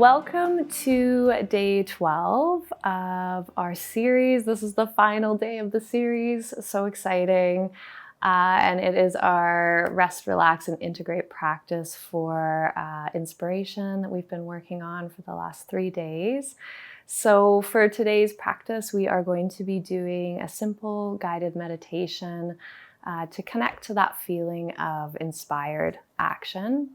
Welcome to day 12 of our series. This is the final day of the series. So exciting. And it is our rest, relax, and integrate practice for inspiration that we've been working on for the last 3 days. So for today's practice, we are going to be doing a simple guided meditation to connect to that feeling of inspired action.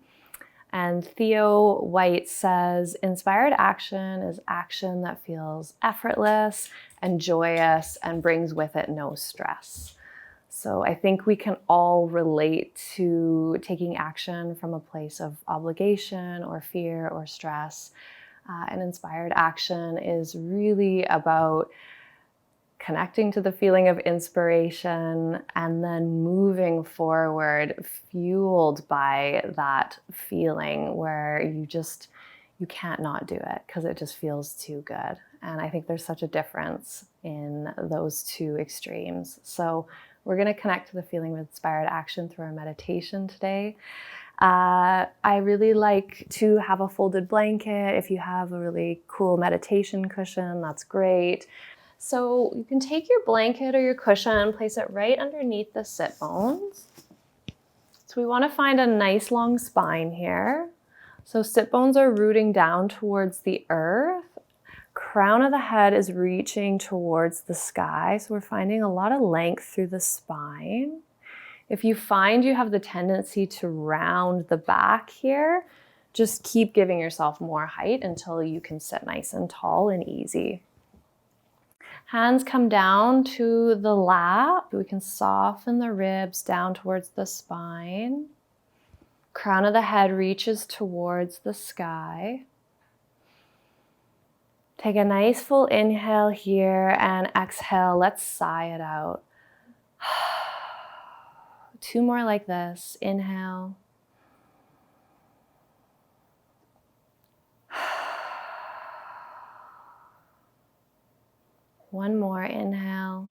And Theo White says, inspired action is action that feels effortless and joyous and brings with it no stress. So I think we can all relate to taking action from a place of obligation or fear or stress. And inspired action is really about connecting to the feeling of inspiration and then moving forward fueled by that feeling where you can't not do it because it just feels too good. And I think there's such a difference in those two extremes. So we're going to connect to the feeling of inspired action through our meditation today. I really like to have a folded blanket. If you have a really cool meditation cushion, that's great. So you can take your blanket or your cushion, place it right underneath the sit bones. So we want to find a nice long spine here. So sit bones are rooting down towards the earth. Crown of the head is reaching towards the sky. So we're finding a lot of length through the spine. If you find you have the tendency to round the back here, just keep giving yourself more height until you can sit nice and tall and easy. Hands come down to the lap. We can soften the ribs down towards the spine. Crown of the head reaches towards the sky. Take a nice full inhale here and exhale. Let's sigh it out. 2 more like this. Inhale. One more, inhale.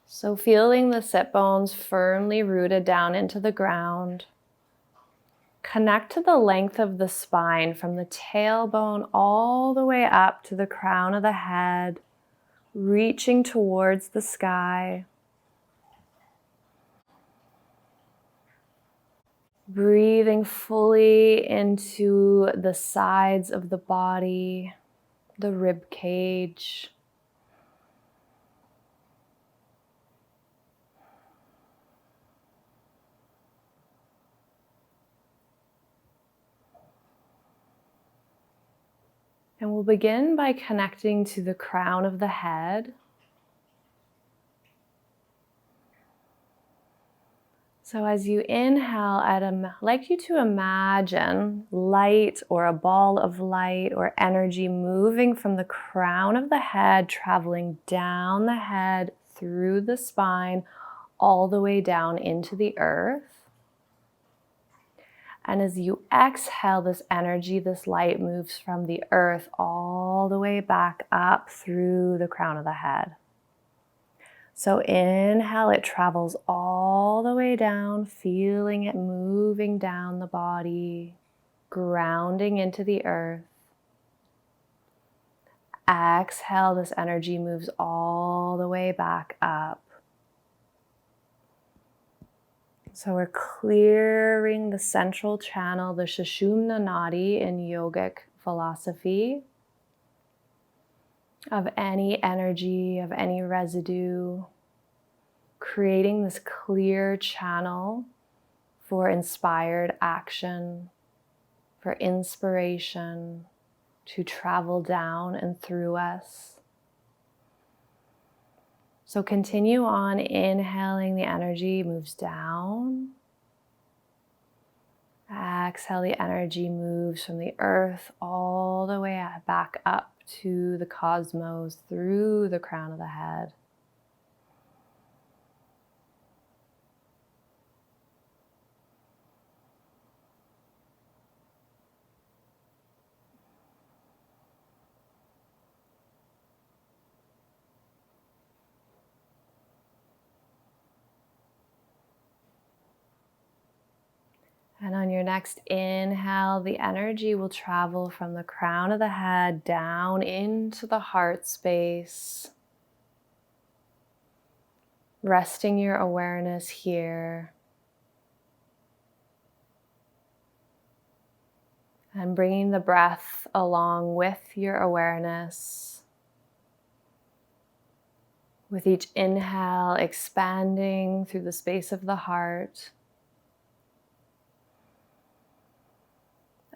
So feeling the sit bones firmly rooted down into the ground. Connect to the length of the spine from the tailbone all the way up to the crown of the head, reaching towards the sky. Breathing fully into the sides of the body, the rib cage. And we'll begin by connecting to the crown of the head. So as you inhale, I'd like you to imagine light or a ball of light or energy moving from the crown of the head, traveling down the head, through the spine, all the way down into the earth. And as you exhale, this energy, this light moves from the earth all the way back up through the crown of the head. So inhale, it travels all the way down, feeling it moving down the body, grounding into the earth. Exhale, this energy moves all the way back up. So we're clearing the central channel, the Sushumna Nadi in yogic philosophy, of any energy, of any residue, creating this clear channel for inspired action, for inspiration to travel down and through us. So continue on inhaling, the energy moves down. Exhale, the energy moves from the earth all the way back up to the cosmos through the crown of the head. And on your next inhale, the energy will travel from the crown of the head down into the heart space, resting your awareness here. And bringing the breath along with your awareness. With each inhale, expanding through the space of the heart.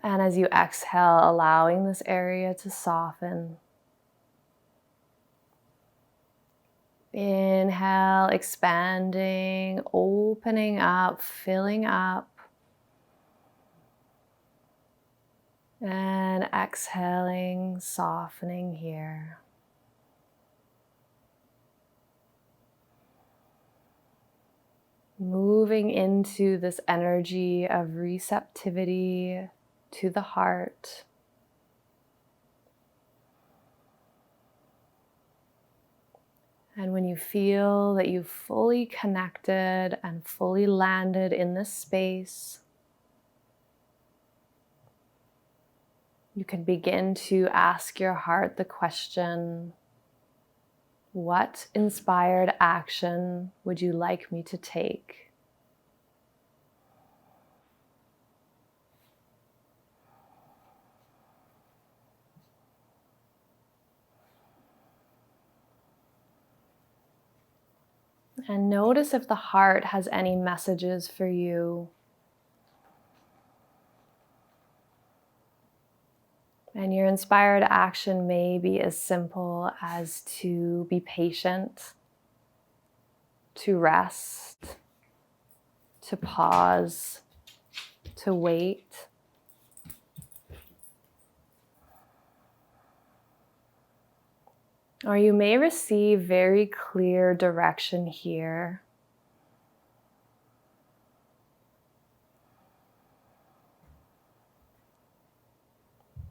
And as you exhale, allowing this area to soften. Inhale, expanding, opening up, filling up. And exhaling, softening here. Moving into this energy of receptivity to the heart. And when you feel that you've fully connected and fully landed in this space, you can begin to ask your heart the question, what inspired action would you like me to take? And notice if the heart has any messages for you. And your inspired action may be as simple as to be patient, to rest, to pause, to wait. Or you may receive very clear direction here.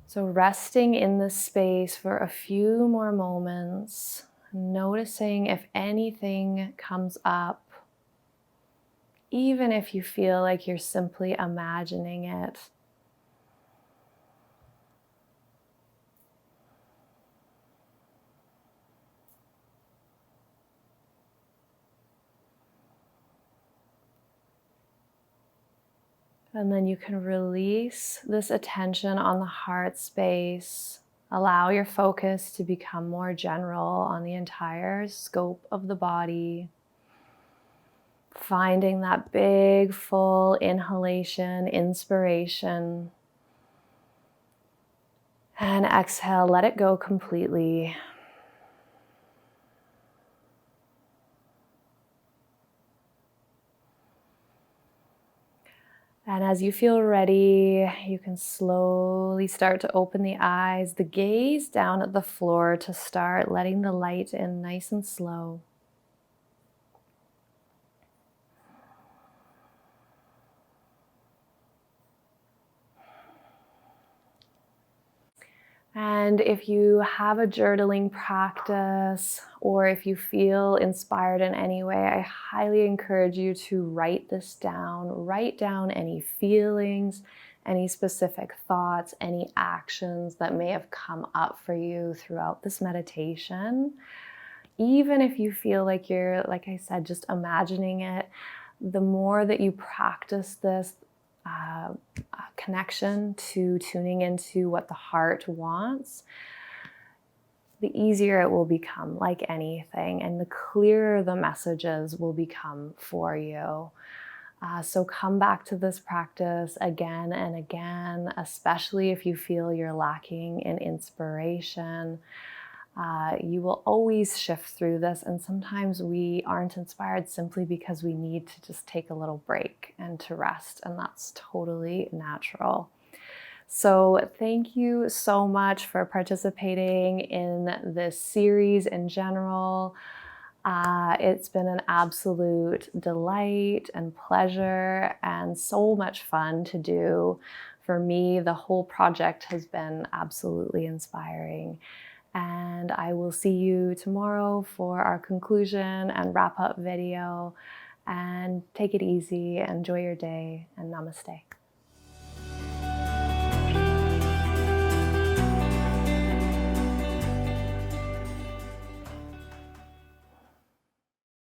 So resting in this space for a few more moments, noticing if anything comes up, even if you feel like you're simply imagining it. And then you can release this attention on the heart space. Allow your focus to become more general on the entire scope of the body. Finding that big, full inhalation, inspiration. And exhale, let it go completely. And as you feel ready, you can slowly start to open the eyes, the gaze down at the floor to start letting the light in nice and slow. And if you have a journaling practice, or if you feel inspired in any way, I highly encourage you to write this down. Write down any feelings, any specific thoughts, any actions that may have come up for you throughout this meditation. Even if you feel like you're, like I said, just imagining it, the more that you practice this, connection to tuning into what the heart wants, the easier it will become, like anything, and the clearer the messages will become for you. So come back to this practice again and again, especially if you feel you're lacking in inspiration. You will always shift through this, and sometimes we aren't inspired simply because we need to just take a little break and to rest, and that's totally natural. So thank you so much for participating in this series in general. It's been an absolute delight and pleasure and so much fun to do. For me, the whole project has been absolutely inspiring. And I will see you tomorrow for our conclusion and wrap up video. And take it easy, enjoy your day, and namaste.